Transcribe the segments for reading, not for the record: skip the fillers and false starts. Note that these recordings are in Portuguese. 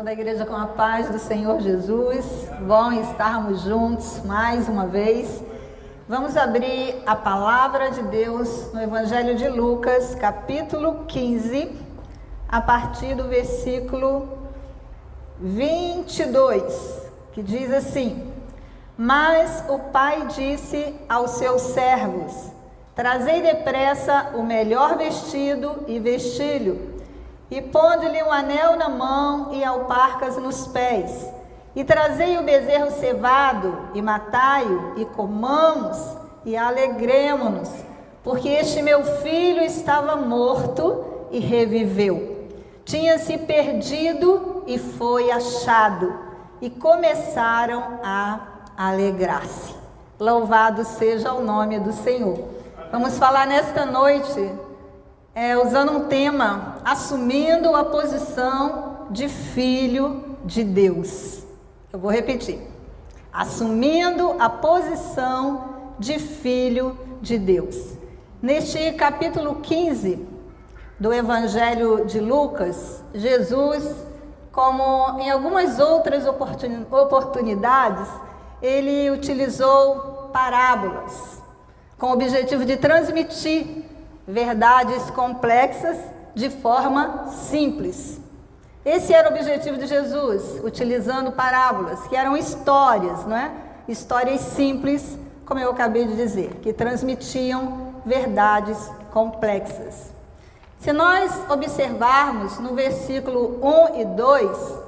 Toda a igreja com a paz do Senhor Jesus. Bom estarmos juntos mais uma vez. Vamos abrir a palavra de Deus no Evangelho de Lucas, capítulo 15, a partir do versículo 22, que diz assim: Mas o pai disse aos seus servos: Trazei depressa o melhor vestido e vestilho, e pondo-lhe um anel na mão e alparcas nos pés, e trazei o bezerro cevado, e matai-o, e comamos, e alegremo-nos, porque este meu filho estava morto e reviveu. Tinha-se perdido e foi achado, e começaram a alegrar-se. Louvado seja o nome do Senhor. Vamos falar nesta noite usando um tema, assumindo a posição de filho de Deus. Eu vou repetir. Assumindo a posição de filho de Deus. Neste capítulo 15 do Evangelho de Lucas, Jesus, como em algumas outras oportunidades, ele utilizou parábolas com o objetivo de transmitir verdades complexas de forma simples. Esse era o objetivo de Jesus, utilizando parábolas, que eram histórias, não é? Histórias simples, como eu acabei de dizer, que transmitiam verdades complexas. Se nós observarmos no versículo 1 e 2,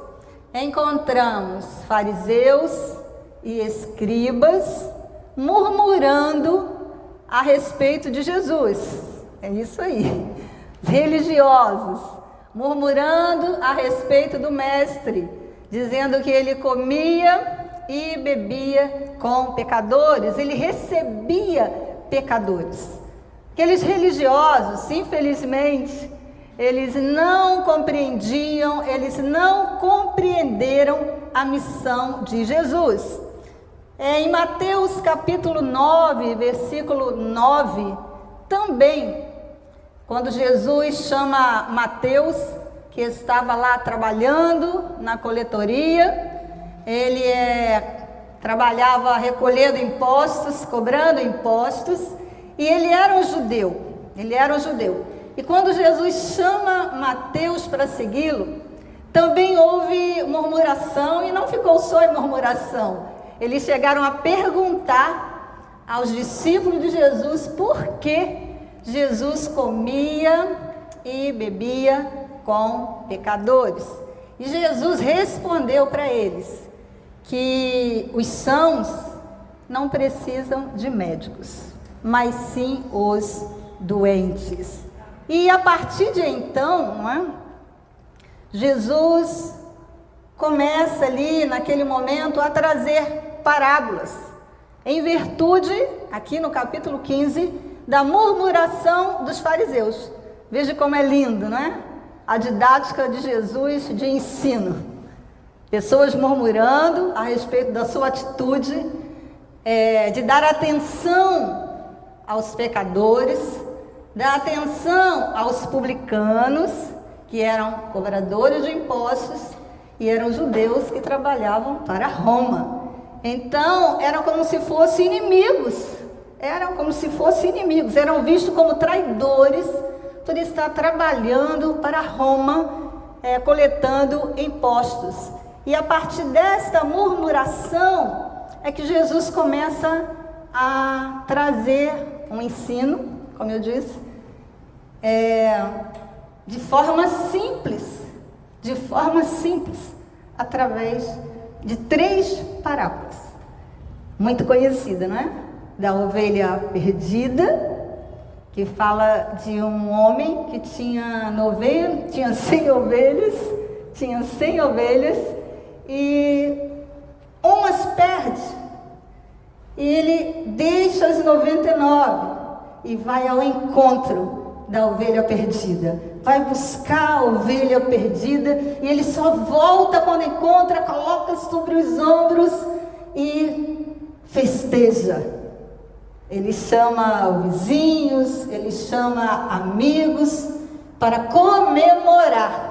encontramos fariseus e escribas murmurando a respeito de Jesus. É isso aí, religiosos, murmurando a respeito do mestre, dizendo que ele comia e bebia com pecadores, ele recebia pecadores. Aqueles religiosos, infelizmente, eles não compreendiam, eles não compreenderam a missão de Jesus. Em Mateus capítulo 9, versículo 9, também, quando Jesus chama Mateus, que estava lá trabalhando na coletoria, ele trabalhava recolhendo impostos, cobrando impostos, e ele era um judeu. E quando Jesus chama Mateus para segui-lo, também houve murmuração, e não ficou só em murmuração. Eles chegaram a perguntar aos discípulos de Jesus por que Jesus comia e bebia com pecadores. E Jesus respondeu para eles que os sãos não precisam de médicos, mas sim os doentes. E a partir de então, não é? Jesus começa ali naquele momento a trazer parábolas, em virtude, aqui no capítulo 15, da murmuração dos fariseus. Veja como é lindo, não é? A didática de Jesus de ensino. Pessoas murmurando a respeito da sua atitude, de dar atenção aos pecadores, dar atenção aos publicanos, que eram cobradores de impostos, e eram judeus que trabalhavam para Roma. Então, eram como se fossem inimigos. Eram vistos como traidores por estar trabalhando para Roma, coletando impostos. E a partir desta murmuração é que Jesus começa a trazer um ensino, como eu disse, de forma simples, através de 3 parábolas, muito conhecida, não é? Da ovelha perdida, que fala de um homem que tinha 100 ovelhas, e umas perde, e ele deixa as 99 e vai ao encontro da ovelha perdida, vai buscar a ovelha perdida, e ele só volta quando encontra, coloca sobre os ombros e festeja. Ele chama vizinhos, ele chama amigos para comemorar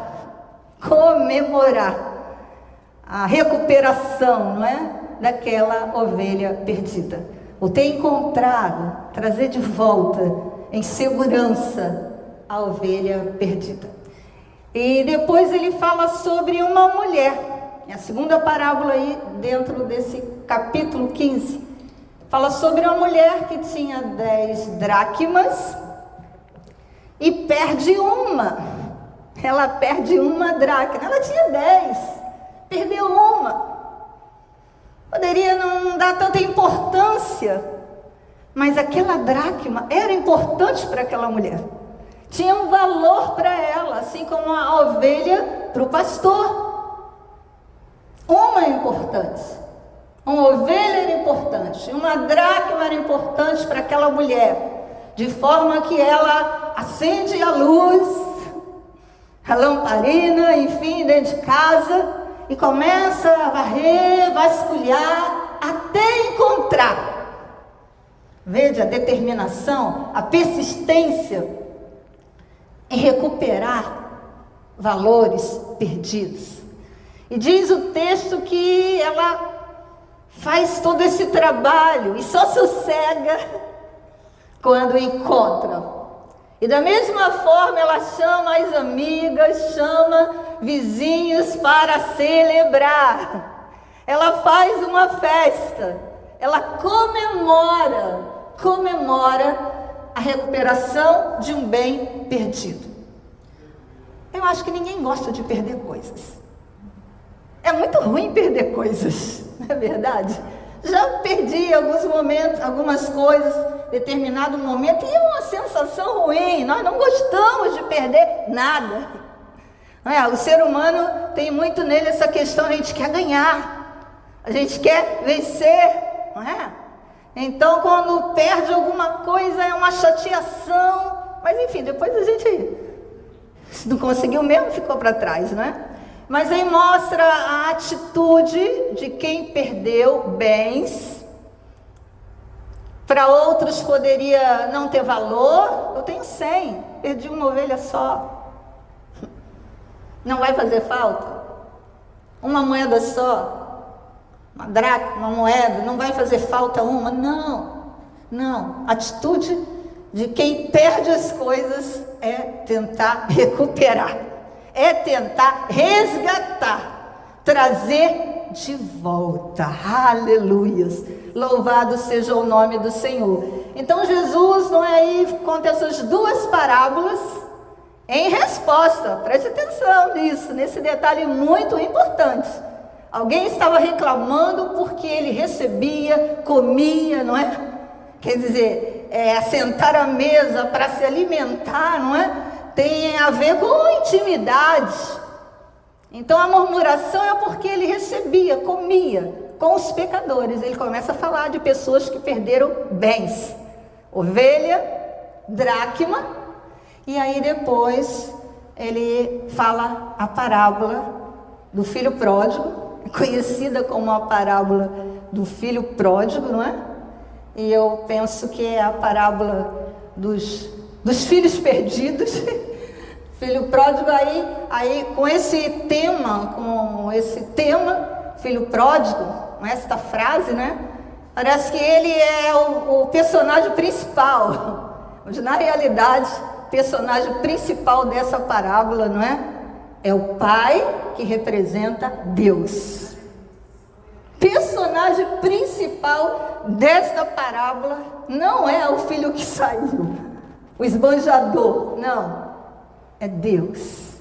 a recuperação, não é? Daquela ovelha perdida. O ter encontrado, trazer de volta em segurança a ovelha perdida. E depois ele fala sobre uma mulher, é a segunda parábola aí dentro desse capítulo 15. Fala sobre uma mulher que tinha 10 dracmas e perde uma. Ela perde uma dracma. Ela tinha 10, perdeu uma. Poderia não dar tanta importância, mas aquela dracma era importante para aquela mulher. Tinha um valor para ela, assim como a ovelha para o pastor. Uma é importante. Uma ovelha era importante. Uma dracma era importante para aquela mulher. De forma que ela acende a luz, a lamparina, enfim, dentro de casa, e começa a varrer, vasculhar, até encontrar. Veja a determinação, a persistência em recuperar valores perdidos. E diz o texto que ela faz todo esse trabalho e só sossega quando encontra. E da mesma forma ela chama as amigas, chama vizinhos para celebrar. Ela faz uma festa, ela comemora a recuperação de um bem perdido. Eu acho que ninguém gosta de perder coisas. É muito ruim perder coisas, não é verdade? Já perdi em alguns momentos, algumas coisas, determinado momento, e é uma sensação ruim. Nós não gostamos de perder nada. Não é? O ser humano tem muito nele essa questão, a gente quer ganhar, a gente quer vencer, não é? Então, quando perde alguma coisa, é uma chateação, mas enfim, depois a gente, se não conseguiu mesmo, ficou para trás, não é? Mas aí mostra a atitude de quem perdeu bens. Para outros poderia não ter valor. Eu tenho 100, perdi uma ovelha só. Não vai fazer falta? Uma moeda só, uma dracma, uma moeda, não vai fazer falta uma? Não. A atitude de quem perde as coisas é tentar recuperar. É tentar resgatar, trazer de volta. Aleluias! Louvado seja o nome do Senhor. Então Jesus, não é aí, conta essas duas parábolas em resposta. Preste atenção nisso, nesse detalhe muito importante. Alguém estava reclamando porque ele recebia, comia, não é? Quer dizer, assentar à mesa para se alimentar, não é? Tem a ver com intimidade. Então a murmuração é porque ele recebia, comia com os pecadores. Ele começa a falar de pessoas que perderam bens, ovelha, dracma, e aí depois ele fala a parábola do filho pródigo, conhecida como a parábola do filho pródigo, não é? E eu penso que é a parábola dos filhos perdidos. Filho pródigo aí com esse tema, filho pródigo, com esta frase, né? Parece que ele é o personagem principal, mas na realidade, o personagem principal dessa parábola, não é? É o pai que representa Deus. Personagem principal desta parábola não é o filho que saiu, o esbanjador, não. É Deus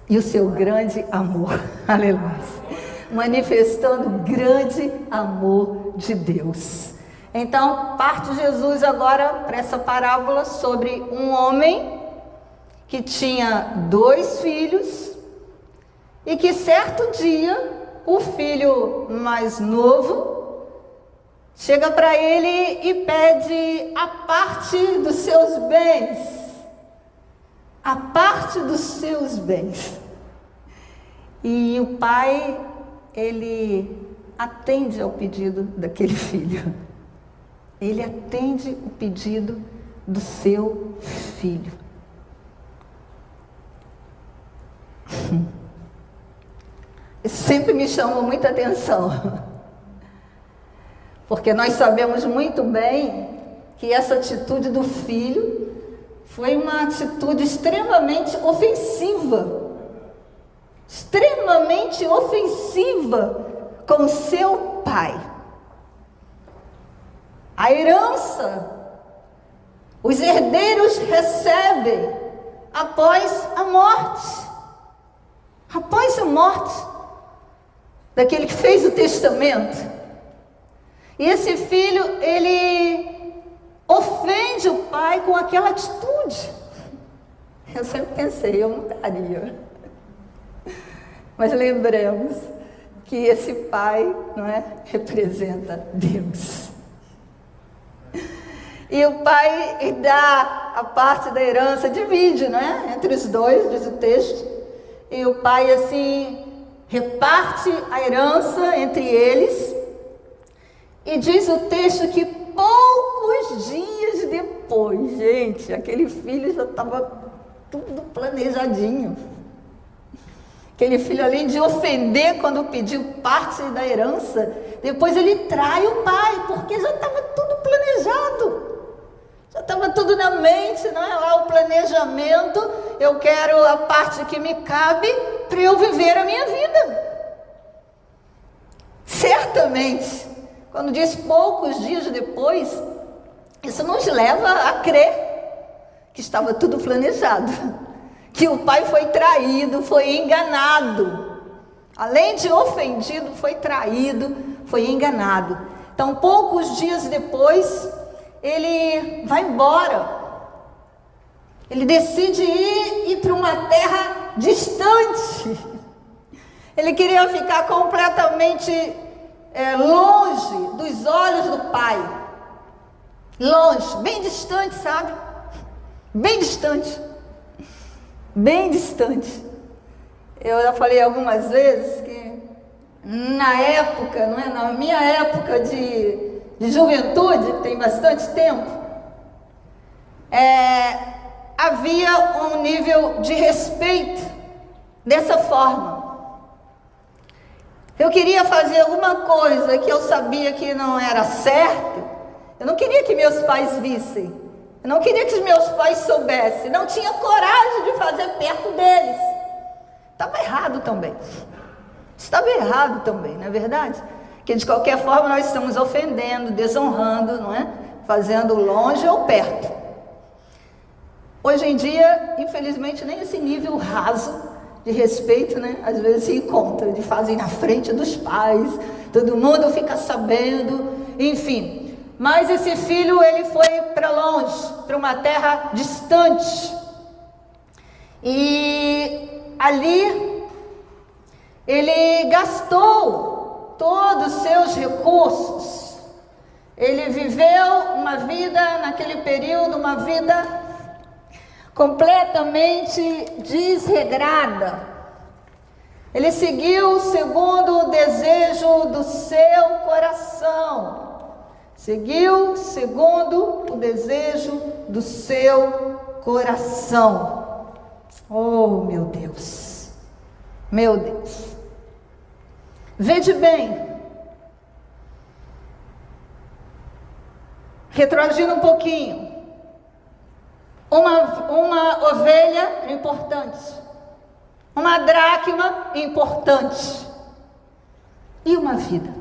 e o seu grande amor, aleluia, manifestando o grande amor de Deus. Então, parte Jesus agora para essa parábola sobre um homem que tinha 2 filhos e que certo dia o filho mais novo chega para ele e pede a parte dos seus bens. A parte dos seus bens. E o pai, ele atende ao pedido daquele filho. Ele atende o pedido do seu filho. Isso sempre me chamou muita atenção. Porque nós sabemos muito bem que essa atitude do filho foi uma atitude extremamente ofensiva. Extremamente ofensiva com seu pai. A herança, os herdeiros recebem após a morte. Após a morte daquele que fez o testamento. E esse filho, ele ofende o pai com aquela atitude. Eu sempre pensei, eu não daria. Mas lembremos que esse pai, não é, representa Deus. E o pai dá a parte da herança, divide, não é? Entre os dois, diz o texto. E o pai, assim, reparte a herança entre eles. E diz o texto que poucos dias depois, gente, aquele filho já estava tudo planejadinho. Aquele filho, além de ofender quando pediu parte da herança, depois ele trai o pai, porque já estava tudo planejado. Já estava tudo na mente, não é? Lá o planejamento, eu quero a parte que me cabe para eu viver a minha vida. Certamente, quando diz poucos dias depois, isso nos leva a crer que estava tudo planejado. Que o pai foi traído, foi enganado. Além de ofendido, foi traído, foi enganado. Então, poucos dias depois, ele vai embora. Ele decide ir para uma terra distante. Ele queria ficar completamente longe dos olhos do pai. Longe, bem distante, sabe? Bem distante. Bem distante. Eu já falei algumas vezes que na época, não é? Na minha época de juventude, tem bastante tempo, havia um nível de respeito dessa forma. Eu queria fazer alguma coisa que eu sabia que não era certo, eu não queria que meus pais vissem. Eu não queria que os meus pais soubessem, não tinha coragem de fazer perto deles. Estava errado também. Estava errado também, não é verdade? Que de qualquer forma nós estamos ofendendo, desonrando, não é? Fazendo longe ou perto. Hoje em dia, infelizmente, nem esse nível raso de respeito, né? Às vezes se encontra, de fazer na frente dos pais, todo mundo fica sabendo, enfim. Mas esse filho, ele foi para longe, para uma terra distante. E ali, ele gastou todos os seus recursos. Ele viveu uma vida, naquele período, uma vida completamente desregrada. Ele seguiu segundo o desejo do seu coração. Seguiu segundo o desejo do seu coração. Oh, meu Deus. Meu Deus. Vede bem. Retroagindo um pouquinho. Uma ovelha importante. Uma dracma importante. E uma vida.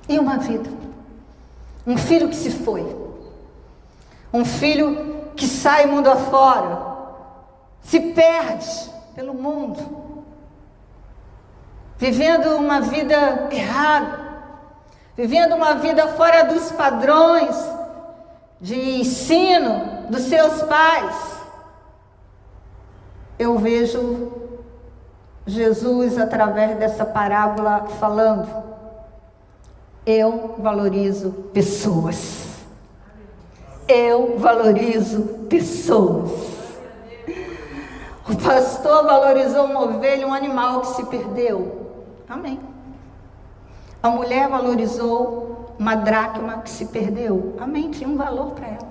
E uma vida. Um filho que se foi. Um filho que sai mundo afora. Se perde pelo mundo. Vivendo uma vida errada. Vivendo uma vida fora dos padrões de ensino dos seus pais. Eu vejo Jesus através dessa parábola falando: eu valorizo pessoas. Eu valorizo pessoas. O pastor valorizou uma ovelha, um animal que se perdeu. Amém. A mulher valorizou uma dracma que se perdeu. Amém. Tinha um valor para ela.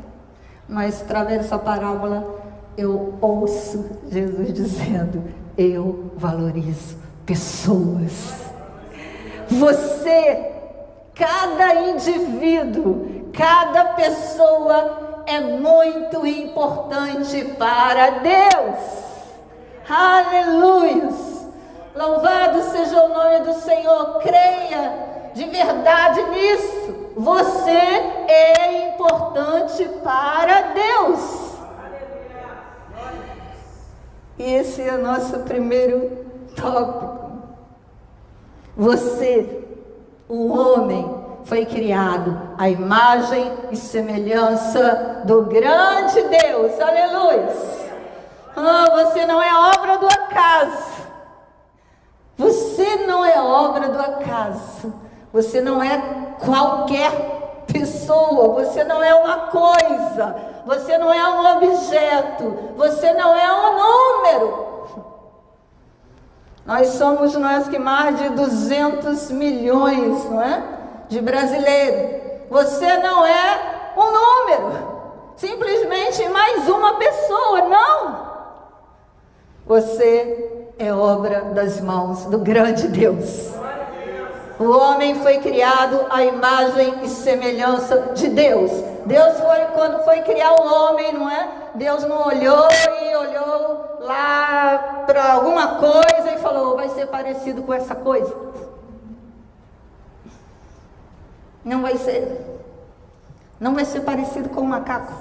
Mas através dessa parábola eu ouço Jesus dizendo: eu valorizo pessoas. Você, cada indivíduo, cada pessoa é muito importante para Deus. Aleluia! Louvado seja o nome do Senhor. Creia de verdade nisso. Você é importante para Deus. E esse é o nosso primeiro tópico. Você, o homem, foi criado à imagem e semelhança do grande Deus. Aleluia! Você não é obra do acaso. Você não é obra do acaso. Você não é qualquer pessoa. Você não é uma coisa. Você não é um objeto. Você não é um número. Nós somos que mais de 200 milhões, não é? De brasileiros. Você não é um número. Simplesmente mais uma pessoa. Não. Você é obra das mãos do grande Deus. O homem foi criado à imagem e semelhança de Deus. Quando foi criar o homem, não é? Deus não olhou lá para alguma coisa e falou, vai ser parecido com essa coisa. Não vai ser. Não vai ser parecido com um macaco.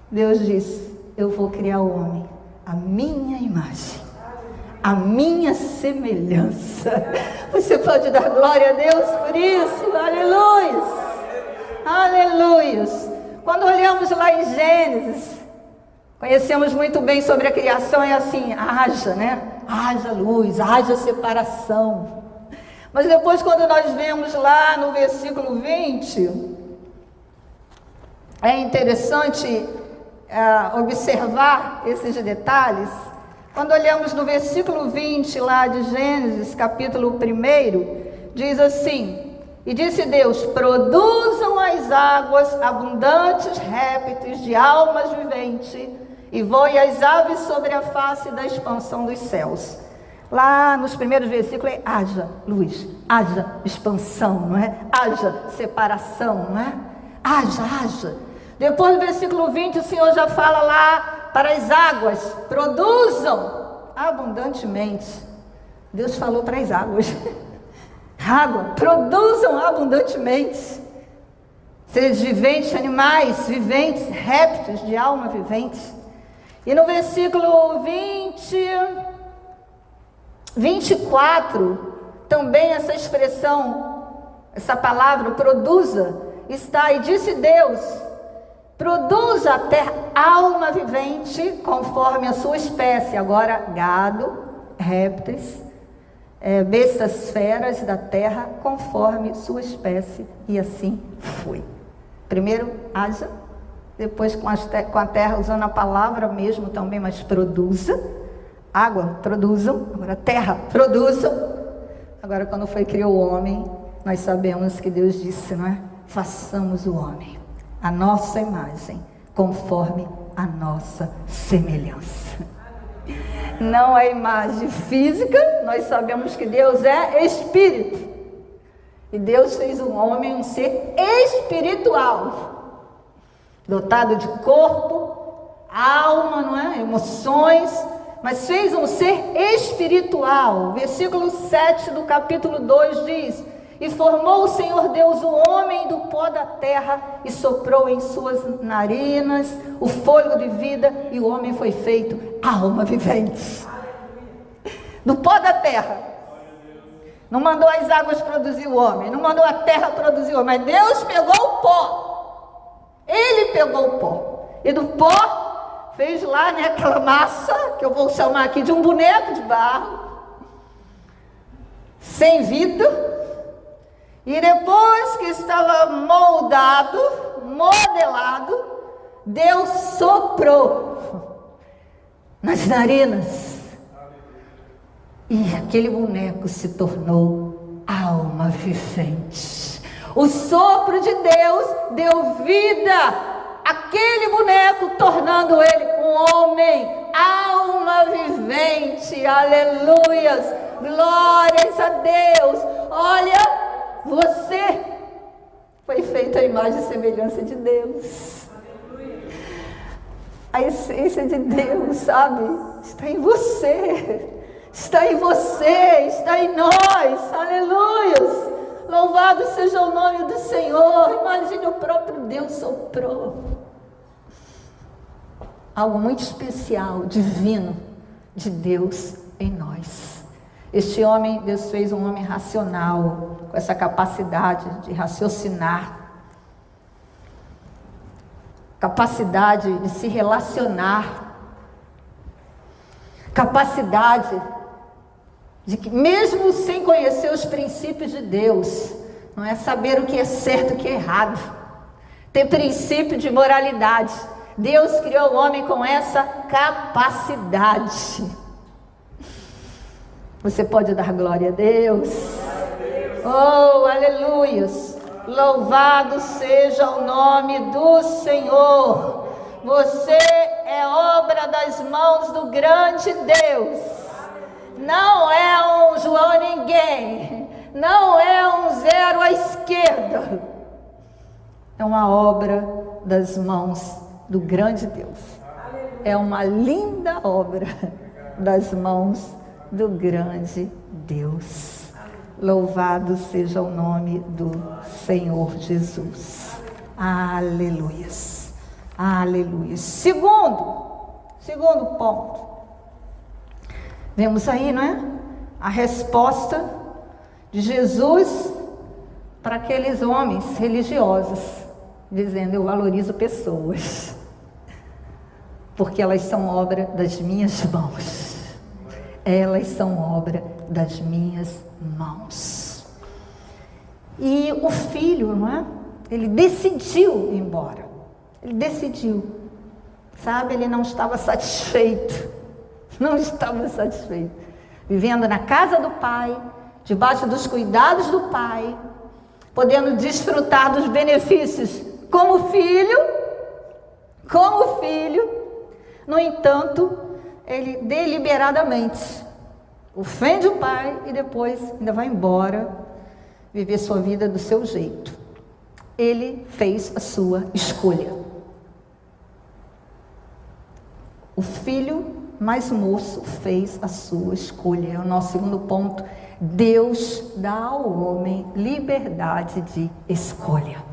Deus disse, eu vou criar o homem à minha imagem, à minha semelhança. Você pode dar glória a Deus por isso? Aleluia! Aleluia! Quando olhamos lá em Gênesis, conhecemos muito bem sobre a criação, é assim, haja, né? Haja luz, haja separação. Mas depois quando nós vemos lá no versículo 20, é interessante observar esses detalhes. Quando olhamos no versículo 20 lá de Gênesis, capítulo 1, diz assim, e disse Deus, produzam as águas abundantes répteis de almas viventes, e voem as aves sobre a face da expansão dos céus. Lá nos primeiros versículos é haja luz, haja expansão, não é? Haja separação, não é? Haja. Depois do versículo 20 o Senhor já fala lá para as águas, produzam abundantemente. Deus falou para as águas, água, produzam abundantemente. Seres viventes, animais viventes, répteis de alma vivente. E no versículo 24, também essa expressão, essa palavra, produza, está, e disse Deus, produza a terra alma vivente conforme a sua espécie. Agora, gado, répteis, bestas feras da terra conforme sua espécie. E assim foi. Primeiro, haja, depois com a terra, usando a palavra mesmo também, mas produza. Água, produzam. Agora, terra, produzam. Agora, quando criou o homem, nós sabemos que Deus disse, não é? Façamos o homem a nossa imagem, conforme a nossa semelhança. Não é imagem física, nós sabemos que Deus é espírito. E Deus fez o homem um ser espiritual, dotado de corpo, alma, não é? Emoções, mas fez um ser espiritual. Versículo 7 do capítulo 2 diz, e formou o Senhor Deus o homem do pó da terra e soprou em suas narinas o fôlego de vida, e o homem foi feito alma vivente. Do pó da terra. Não mandou as águas produzir o homem, não mandou a terra produzir o homem, mas Deus pegou o pó. Ele pegou o pó. E do pó fez lá, né, aquela massa, que eu vou chamar aqui de um boneco de barro, sem vida. E depois que estava modelado, Deus soprou nas narinas. E aquele boneco se tornou alma vivente. O sopro de Deus deu vida àquele boneco, tornando ele um homem alma vivente. Aleluias, glórias a Deus. Olha, você foi feito à imagem e semelhança de Deus. A essência de Deus, sabe, está em você. Está em você, está em nós. Aleluias. Louvado seja o nome do Senhor. Imagine, o próprio Deus soprou algo muito especial, divino, de Deus em nós. Este homem, Deus fez um homem racional, com essa capacidade de raciocinar, capacidade de se relacionar, capacidade de que, mesmo sem conhecer os princípios de Deus, não é saber o que é certo e o que é errado, ter princípio de moralidade. Deus criou o homem com essa capacidade. Você pode dar glória a Deus? Oh, aleluias! Louvado seja o nome do Senhor. Você é obra das mãos do grande Deus. Não é um João ninguém. Não é um zero à esquerda. É uma obra das mãos do grande Deus. É uma linda obra das mãos do grande Deus. Louvado seja o nome do Senhor Jesus. Aleluias. Aleluias. Segundo ponto. Vemos aí, não é? A resposta de Jesus para aqueles homens religiosos, dizendo: eu valorizo pessoas, porque elas são obra das minhas mãos. Elas são obra das minhas mãos. E o filho, não é? Ele decidiu ir embora. Ele decidiu. Sabe, ele não estava satisfeito. Não estava satisfeito. Vivendo na casa do pai, debaixo dos cuidados do pai, podendo desfrutar dos benefícios como filho. No entanto, ele deliberadamente ofende o pai e depois ainda vai embora viver sua vida do seu jeito. Ele fez a sua escolha. O filho mais moço fez a sua escolha. É o nosso segundo ponto. Deus dá ao homem liberdade de escolha.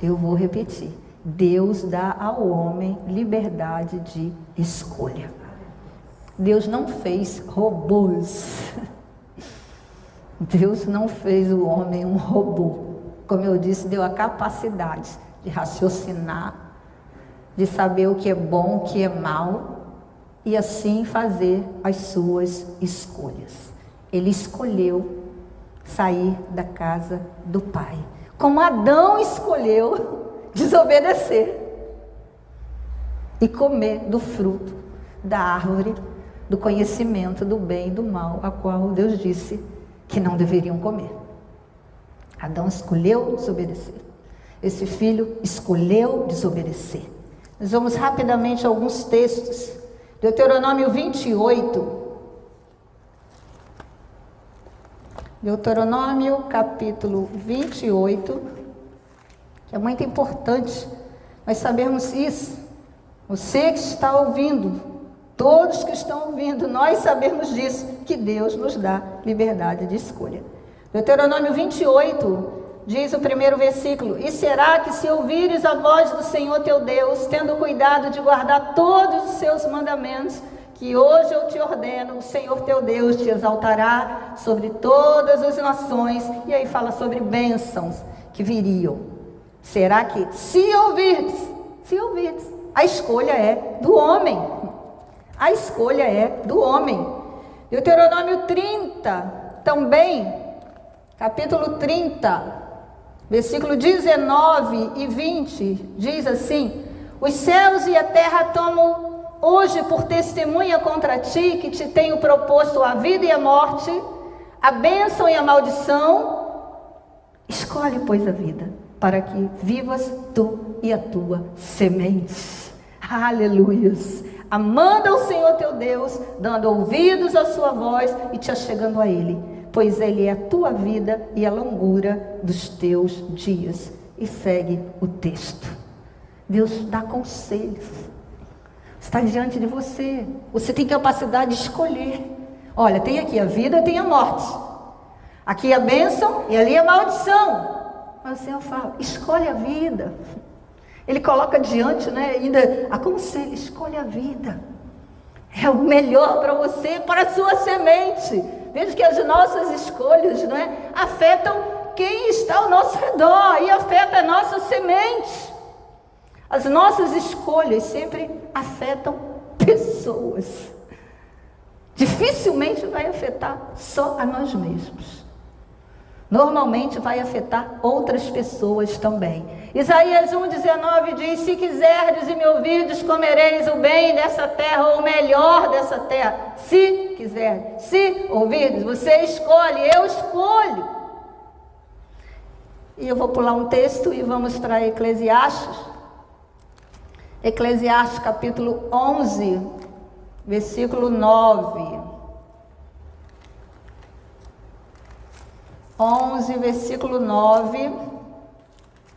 Eu vou repetir. Deus dá ao homem liberdade de escolha. Deus não fez robôs. Deus não fez o homem um robô. Como eu disse, deu a capacidade de raciocinar, de saber o que é bom, o que é mal, e assim fazer as suas escolhas. Ele escolheu sair da casa do pai, como Adão escolheu desobedecer e comer do fruto da árvore do conhecimento do bem e do mal, a qual Deus disse que não deveriam comer. Adão escolheu desobedecer. Esse filho escolheu desobedecer. Nós vamos rapidamente a alguns textos. Deuteronômio 28. Deuteronômio capítulo 28. Que é muito importante nós sabermos isso. Você que está ouvindo, todos que estão ouvindo, nós sabemos disso, que Deus nos dá liberdade de escolha. Deuteronômio 28 diz o primeiro versículo: e será que se ouvires a voz do Senhor teu Deus, tendo cuidado de guardar todos os seus mandamentos, que hoje eu te ordeno, o Senhor teu Deus te exaltará sobre todas as nações. E aí fala sobre bênçãos que viriam. Será que se ouvirdes, a escolha é do homem. A escolha é do homem. Deuteronômio 30, também, capítulo 30, versículo 19 e 20, diz assim: os céus e a terra tomam hoje por testemunha contra ti, que te tenho proposto a vida e a morte, a bênção e a maldição. Escolhe, pois, a vida, para que vivas tu e a tua semente. Aleluias. Amando ao Senhor teu Deus, dando ouvidos à sua voz e te achegando a Ele, pois Ele é a tua vida e a longura dos teus dias. E segue o texto. Deus dá conselhos. Está diante de você. Você tem capacidade de escolher. Olha, tem aqui a vida, tem a morte. Aqui a bênção e ali a maldição. Mas o Senhor fala, escolhe a vida. Ele coloca diante, ainda aconselha, escolhe a vida. É o melhor para você, para a sua semente. Veja que as nossas escolhas, afetam quem está ao nosso redor e afeta a nossa semente. As nossas escolhas sempre afetam pessoas. Dificilmente vai afetar só a nós mesmos. Normalmente vai afetar outras pessoas também. Isaías 1,19 diz: se quiserdes e me ouvirdes, comereis o bem dessa terra, ou o melhor dessa terra. Se quiser, se ouvirdes, você escolhe, eu escolho. E eu vou pular um texto e vamos para Eclesiastes. Eclesiastes capítulo 11, versículo 9. 11, versículo 9,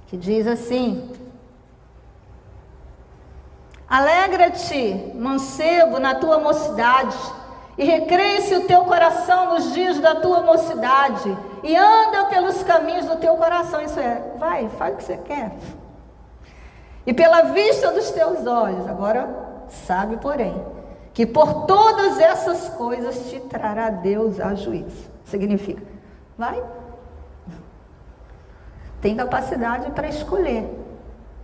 que diz assim: alegra-te, mancebo, na tua mocidade, e recreia-se o teu coração nos dias da tua mocidade, e anda pelos caminhos do teu coração. Isso é, vai, faz o que você quer. E pela vista dos teus olhos. Agora, sabe, porém, que por todas essas coisas te trará Deus a juízo. Significa, vai. Tem capacidade para escolher.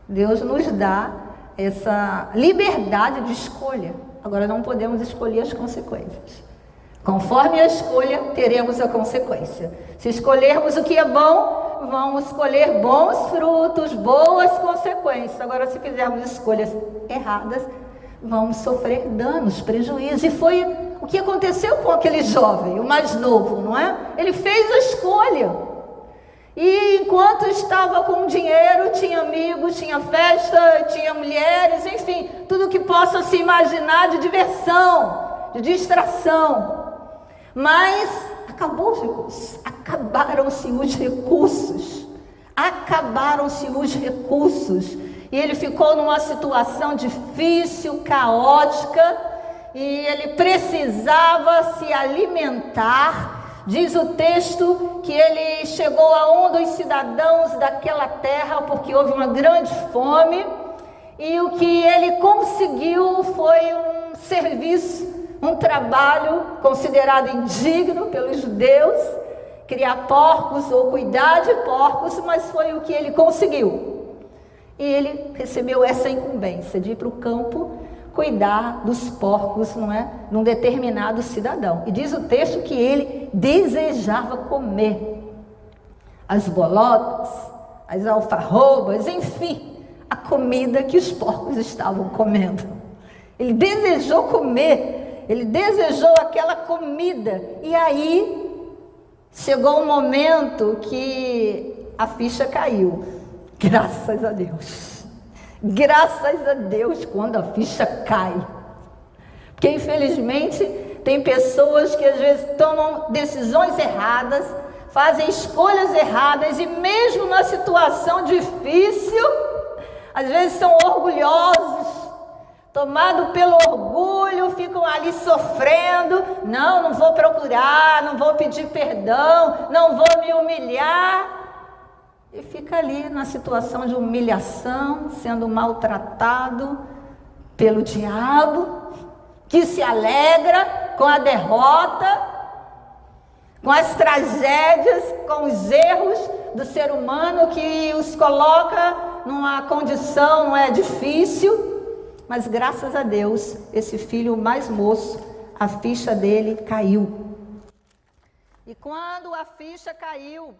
Deus nos dá essa liberdade de escolha. Agora não podemos escolher as consequências. Conforme a escolha, teremos a consequência. Se escolhermos o que é bom, vamos colher bons frutos, boas consequências. Agora, se fizermos escolhas erradas, vamos sofrer danos, prejuízos. E foi o que aconteceu com aquele jovem, o mais novo, não é? Ele fez a escolha. E enquanto estava com dinheiro, tinha amigos, tinha festa, tinha mulheres, enfim, tudo que possa se imaginar de diversão, de distração. Mas acabou os recursos, acabaram-se os recursos, e ele ficou numa situação difícil, caótica, e ele precisava se alimentar. Diz o texto que ele chegou a um dos cidadãos daquela terra, porque houve uma grande fome, e o que ele conseguiu foi um serviço, um trabalho considerado indigno pelos judeus, criar porcos ou cuidar de porcos, mas foi o que ele conseguiu. E ele recebeu essa incumbência de ir para o campo cuidar dos porcos, não é? Num determinado cidadão. E diz o texto que ele desejava comer as bolotas, as alfarrobas, enfim, a comida que os porcos estavam comendo. Ele desejou comer, ele desejou aquela comida. E aí chegou um momento que a ficha caiu. Graças a Deus. Graças a Deus quando a ficha cai. Porque infelizmente tem pessoas que às vezes tomam decisões erradas, fazem escolhas erradas, e mesmo na situação difícil, às vezes são orgulhosos, tomados pelo orgulho, ficam ali sofrendo. Não vou procurar, não vou pedir perdão, não vou me humilhar. E fica ali na situação de humilhação, sendo maltratado pelo diabo, que se alegra com a derrota, com as tragédias, com os erros do ser humano, que os coloca numa condição, não é difícil, mas graças a Deus, esse filho mais moço, a ficha dele caiu. E quando a ficha caiu,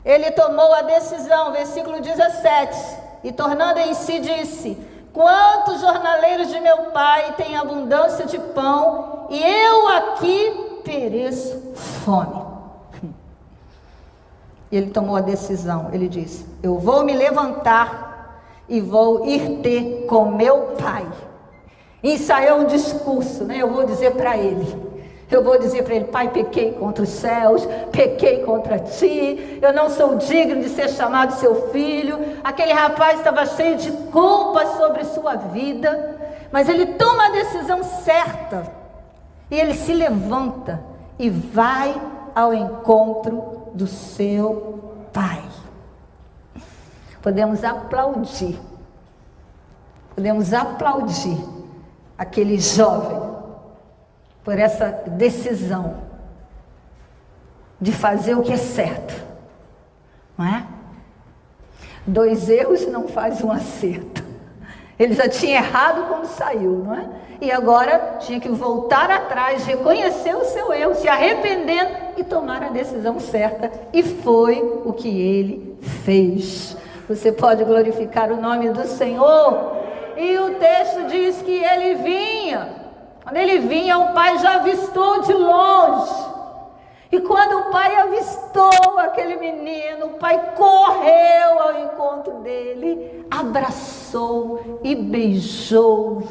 ele tomou a decisão, versículo 17, e tornando em si disse: quantos jornaleiros de meu pai têm abundância de pão, e eu aqui pereço fome. E ele tomou a decisão, ele disse: eu vou me levantar e vou ir ter com meu pai. Ensaiou um discurso, né? Eu vou dizer para ele, pai, pequei contra os céus, pequei contra ti, eu não sou digno de ser chamado seu filho. Aquele rapaz estava cheio de culpa sobre sua vida, mas ele toma a decisão certa, e ele se levanta e vai ao encontro do seu pai. Podemos aplaudir aquele jovem por essa decisão de fazer o que é certo, não é? 2 erros não fazem um acerto. Ele já tinha errado quando saiu, não é? E agora tinha que voltar atrás, reconhecer o seu erro, se arrependendo e tomar a decisão certa. E foi o que ele fez. Você pode glorificar o nome do Senhor? E o texto diz que ele vinha. Quando ele vinha, o pai já avistou de longe. E quando o pai avistou aquele menino, o pai correu ao encontro dele, abraçou e beijou.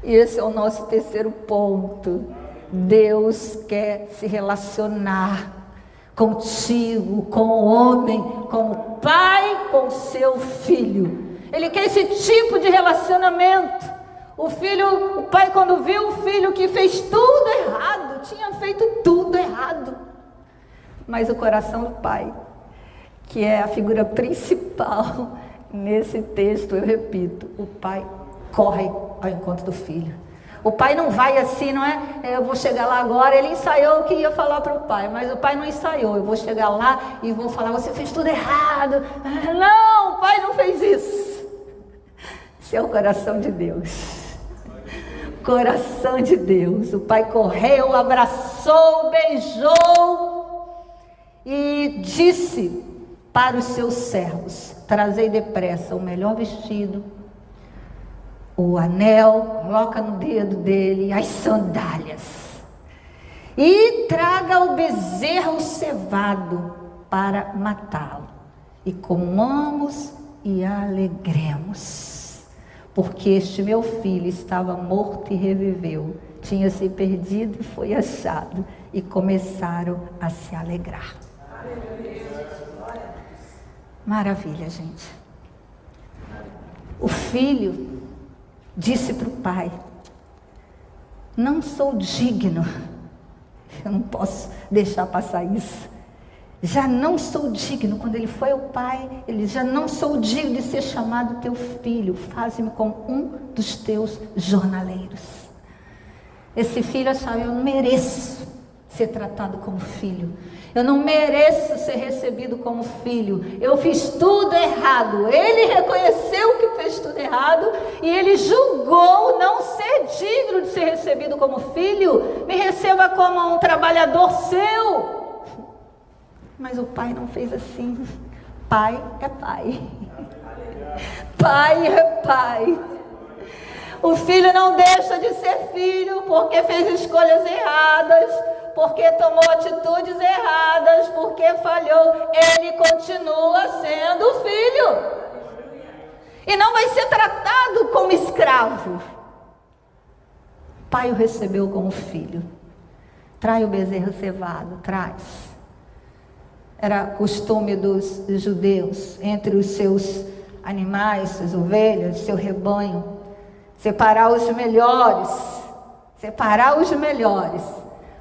E esse é o nosso terceiro ponto. Deus quer se relacionar contigo, com o homem, com o pai, com o seu filho. Ele quer esse tipo de relacionamento. O pai, quando viu o filho que fez tudo errado, tinha feito tudo errado, mas o coração do pai, que é a figura principal nesse texto, eu repito, o pai corre ao encontro do filho. O pai não vai assim, não é? Eu vou chegar lá agora. Ele ensaiou o que ia falar para o pai, mas o pai não ensaiou. Eu vou chegar lá e vou falar, você fez tudo errado. Não, o pai não fez isso. Esse é o coração de Deus. Coração de Deus. O pai correu, abraçou, beijou e disse para os seus servos: trazei depressa o melhor vestido, o anel, coloca no dedo dele, as sandálias, e traga o bezerro cevado para matá-lo, e comamos e alegremos. Porque este meu filho estava morto e reviveu, tinha se perdido e foi achado, e começaram a se alegrar. Maravilha, gente. O filho disse para o pai: não sou digno, eu não posso deixar passar isso. Já não sou digno. Quando ele foi ao pai, ele: já não sou digno de ser chamado teu filho, faze-me como um dos teus jornaleiros. Esse filho achava: eu não mereço ser tratado como filho, eu não mereço ser recebido como filho, eu fiz tudo errado. Ele reconheceu que fez tudo errado e ele julgou não ser digno de ser recebido como filho. Me receba como um trabalhador seu. Mas o pai não fez assim. Pai é pai. Pai é pai. O filho não deixa de ser filho porque fez escolhas erradas, porque tomou atitudes erradas, porque falhou. Ele continua sendo filho. E não vai ser tratado como escravo. O pai o recebeu como filho. Traz o bezerro cevado, traz. Era costume dos judeus, entre os seus animais, suas ovelhas, seu rebanho, separar os melhores,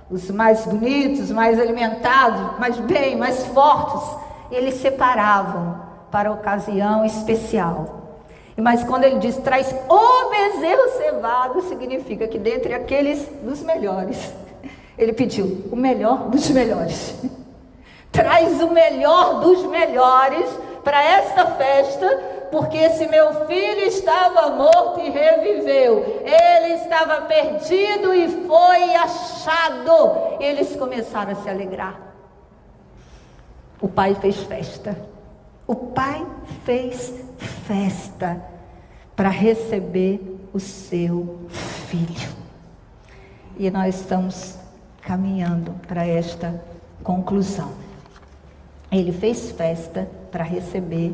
os mais bonitos, mais alimentados, mais fortes. Eles separavam para ocasião especial. Mas quando ele diz traz o bezerro cevado, significa que dentre aqueles dos melhores, ele pediu o melhor dos melhores. Traz o melhor dos melhores para esta festa, porque esse meu filho estava morto e reviveu. Ele estava perdido e foi achado. Eles começaram a se alegrar. O pai fez festa. O pai fez festa para receber o seu filho. E nós estamos caminhando para esta conclusão. Ele fez festa para receber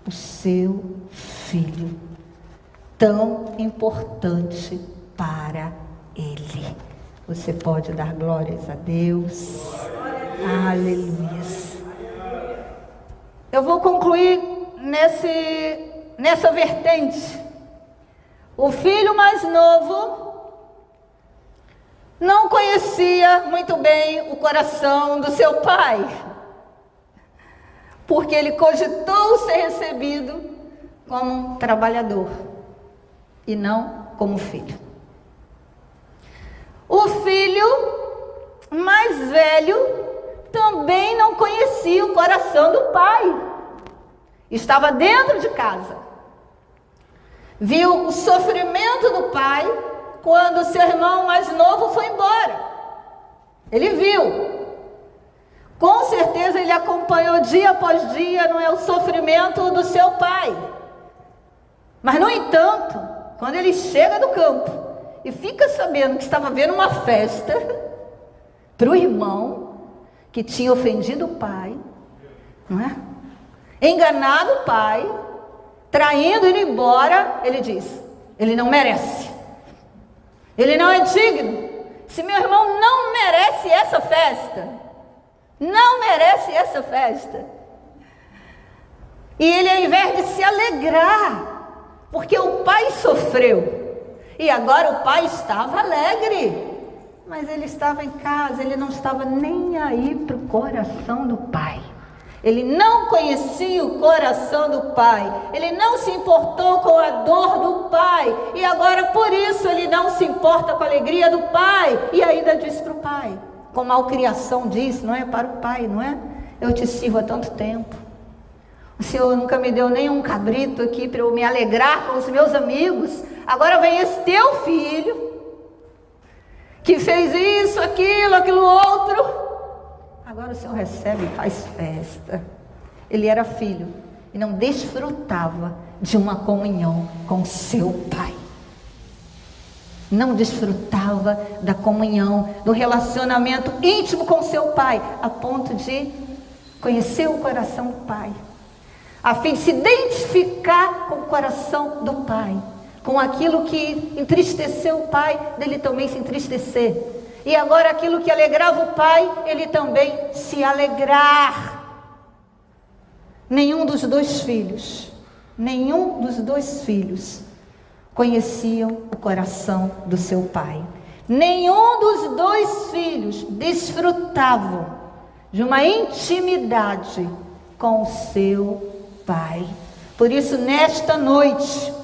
o seu filho, tão importante para ele. Você pode dar glórias a Deus. Aleluia. Eu vou concluir nessa vertente. O filho mais novo não conhecia muito bem o coração do seu pai, porque ele cogitou ser recebido como um trabalhador e não como filho. O filho mais velho também não conhecia o coração do pai. Estava dentro de casa. Viu o sofrimento do pai quando seu irmão mais novo foi embora. Ele viu. Com certeza ele acompanhou dia após dia, não é, o sofrimento do seu pai. Mas, no entanto, quando ele chega do campo e fica sabendo que estava havendo uma festa para o irmão que tinha ofendido o pai, não é? Enganado o pai, traindo, indo embora, ele diz: ele não merece, ele não é digno. Se meu irmão não merece essa festa, não merece essa festa. E ele, ao invés de se alegrar, porque o pai sofreu, e agora o pai estava alegre, mas ele estava em casa, ele não estava nem aí para o coração do pai. Ele não conhecia o coração do pai, ele não se importou com a dor do pai, e agora por isso ele não se importa com a alegria do pai, e ainda diz para o pai, com malcriação diz, não é, para o pai, não é? Eu te sirvo há tanto tempo, o Senhor nunca me deu nenhum cabrito aqui para eu me alegrar com os meus amigos, agora vem esse teu filho, que fez isso, aquilo outro, agora o Senhor recebe e faz festa. Ele era filho e não desfrutava de uma comunhão com seu pai. Não desfrutava da comunhão, do relacionamento íntimo com seu pai, a ponto de conhecer o coração do pai, a fim de se identificar com o coração do pai, com aquilo que entristeceu o pai, dele também se entristecer. E agora aquilo que alegrava o pai, ele também se alegrar. Nenhum dos dois filhos conheciam o coração do seu pai. Nenhum dos dois filhos desfrutavam de uma intimidade com o seu pai. Por isso, nesta noite,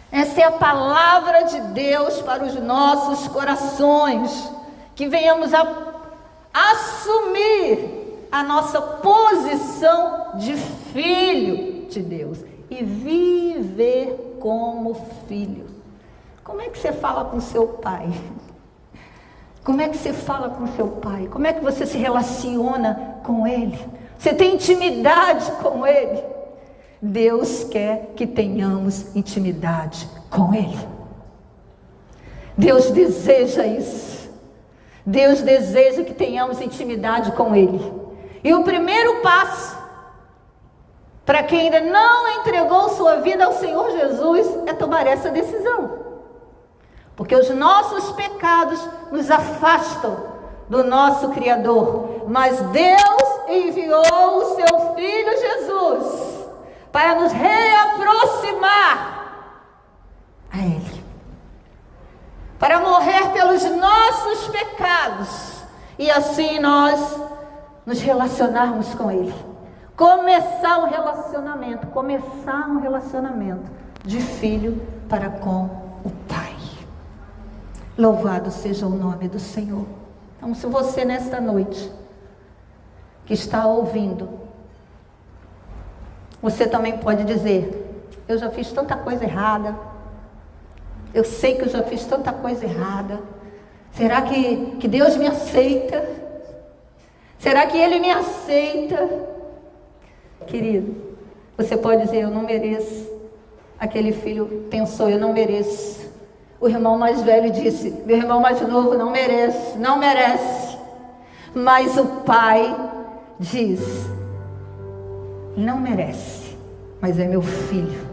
essa é a palavra de Deus para os nossos corações, que venhamos a assumir a nossa posição de filho de Deus e viver como filho. Como é que você fala com seu pai? Como é que você fala com seu pai? Como é que você se relaciona com ele? Você tem intimidade com ele? Deus quer que tenhamos intimidade com ele. Deus deseja isso. Deus deseja que tenhamos intimidade com ele. E o primeiro passo, para quem ainda não entregou sua vida ao Senhor Jesus, é tomar essa decisão. Porque os nossos pecados nos afastam do nosso Criador. Mas Deus enviou o seu Filho Jesus para nos reaproximar a Ele, para morrer pelos nossos pecados, e assim nós nos relacionarmos com Ele, começar um relacionamento de filho para com o Pai. Louvado seja o nome do Senhor. Então, se você nesta noite que está ouvindo, você também pode dizer: eu já fiz tanta coisa errada, eu sei que eu já fiz tanta coisa errada, será que Deus me aceita? Será que Ele me aceita? Querido, você pode dizer: eu não mereço. Aquele filho pensou: eu não mereço. O irmão mais velho disse: meu irmão mais novo não merece, não merece. Mas o pai diz: não merece, mas é meu filho.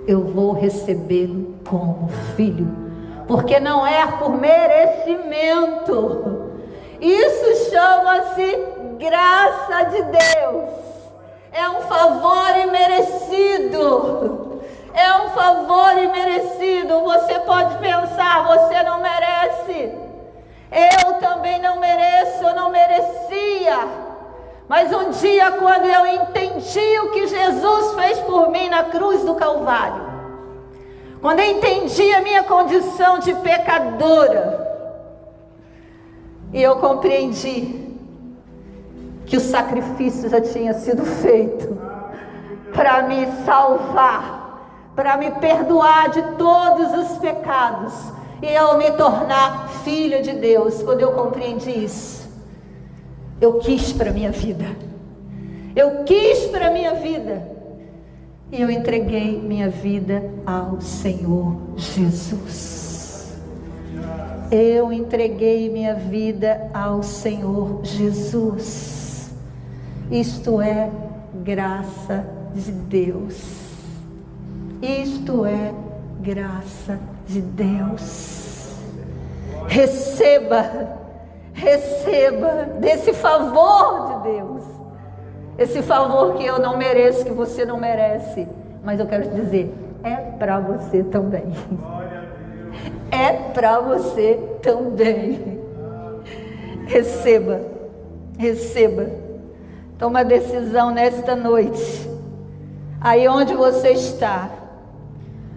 Eu vou recebê-lo como filho, porque não é por merecimento. Isso chama-se graça de Deus. É um favor imerecido. É um favor imerecido. Você pode pensar, você não merece. Eu também não mereço, eu não merecia. Mas um dia, quando eu entendi o que Jesus fez por mim na cruz do Calvário, quando eu entendi a minha condição de pecadora, e eu compreendi que o sacrifício já tinha sido feito para me salvar, para me perdoar de todos os pecados e eu me tornar filha de Deus. Quando eu compreendi isso, eu quis para minha vida. Eu quis para minha vida. E eu entreguei minha vida ao Senhor Jesus. Eu entreguei minha vida ao Senhor Jesus. Isto é graça de Deus. Isto é graça de Deus. Receba desse favor de Deus. Esse favor que eu não mereço, que você não merece. Mas eu quero te dizer, é para você também. É para você também. Receba. Toma a decisão nesta noite. Aí onde você está,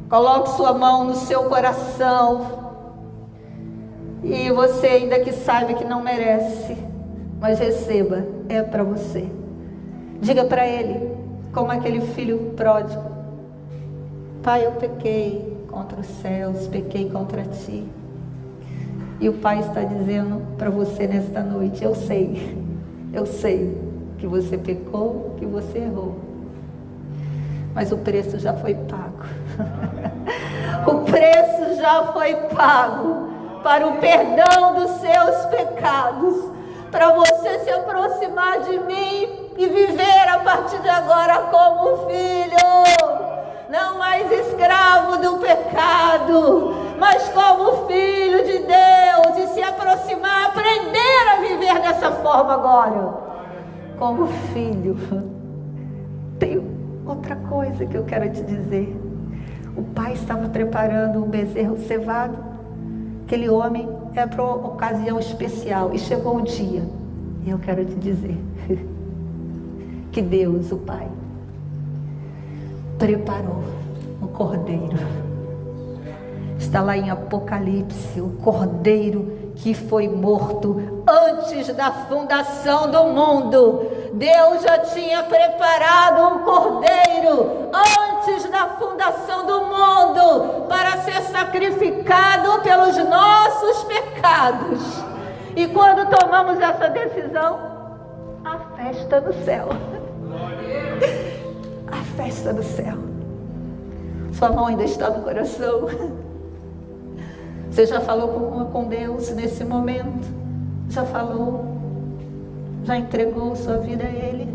coloque sua mão no seu coração. E você, ainda que saiba que não merece, mas receba, é para você. Diga para ele, como aquele filho pródigo: Pai, eu pequei contra os céus, pequei contra ti. E o Pai está dizendo para você nesta noite: eu sei que você pecou, que você errou, mas o preço já foi pago. O preço já foi pago para o perdão dos seus pecados, para você se aproximar de mim e viver a partir de agora como filho, não mais escravo do pecado, mas como filho de Deus, e se aproximar, aprender a viver dessa forma agora, como filho. Tem outra coisa que eu quero te dizer. O pai estava preparando um bezerro cevado. Aquele homem é para uma ocasião especial, e chegou o dia, e eu quero te dizer que Deus, o Pai, preparou um cordeiro. Está lá em Apocalipse, o cordeiro que foi morto antes da fundação do mundo. Deus já tinha preparado um cordeiro antes da fundação do mundo para ser sacrificado pelos nossos pecados. E quando tomamos essa decisão, a festa do céu. A festa do céu. Sua mão ainda está no coração. Você já falou com Deus nesse momento? Já falou? Já entregou sua vida a Ele?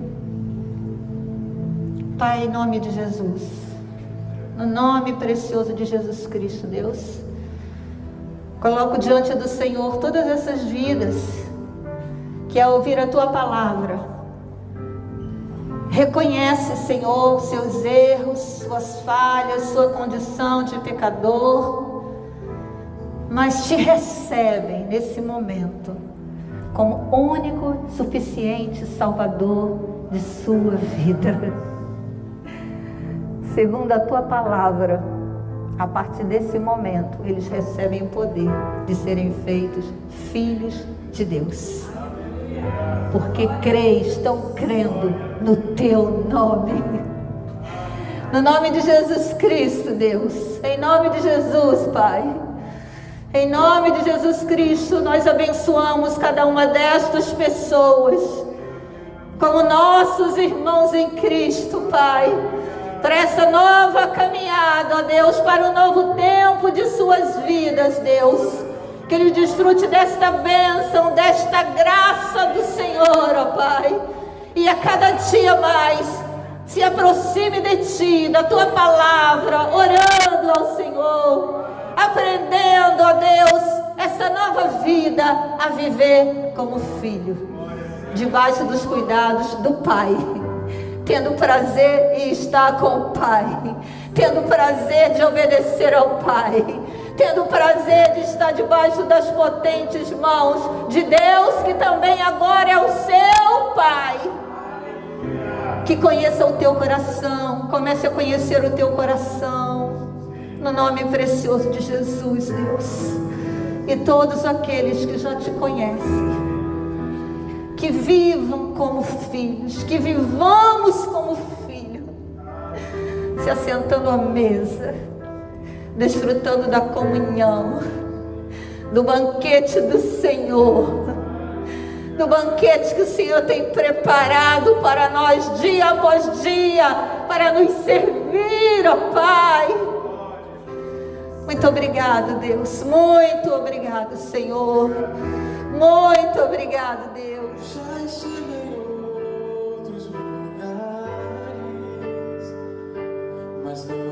Pai, em nome de Jesus, no nome precioso de Jesus Cristo, Deus, coloco diante do Senhor todas essas vidas que, ao ouvir a Tua palavra, reconhece, Senhor, seus erros, suas falhas, sua condição de pecador, mas te recebem nesse momento como único, suficiente Salvador de sua vida. Segundo a Tua palavra, a partir desse momento, eles recebem o poder de serem feitos filhos de Deus. Porque estão crendo no Teu nome. No nome de Jesus Cristo, Deus. Em nome de Jesus, Pai. Em nome de Jesus Cristo, nós abençoamos cada uma destas pessoas como nossos irmãos em Cristo, Pai, para essa nova caminhada, ó Deus, para o novo tempo de suas vidas, Deus. Que Ele desfrute desta bênção, desta graça do Senhor, ó Pai. E a cada dia mais se aproxime de Ti, da Tua palavra, orando ao Senhor, aprendendo, ó Deus, essa nova vida a viver como filho, debaixo dos cuidados do Pai, tendo prazer em estar com o Pai, tendo prazer de obedecer ao Pai, tendo prazer de estar debaixo das potentes mãos de Deus, que também agora é o seu Pai. Que conheça o teu coração, comece a conhecer o teu coração, no nome precioso de Jesus, Deus. E todos aqueles que já te conhecem, que vivam como filhos, que vivamos como filhos, se assentando à mesa, desfrutando da comunhão, do banquete do Senhor, do banquete que o Senhor tem preparado para nós dia após dia, para nos servir, ó Pai. Muito obrigado, Deus, muito obrigado, Senhor, muito obrigado, Deus. Já estive em outros lugares, mas não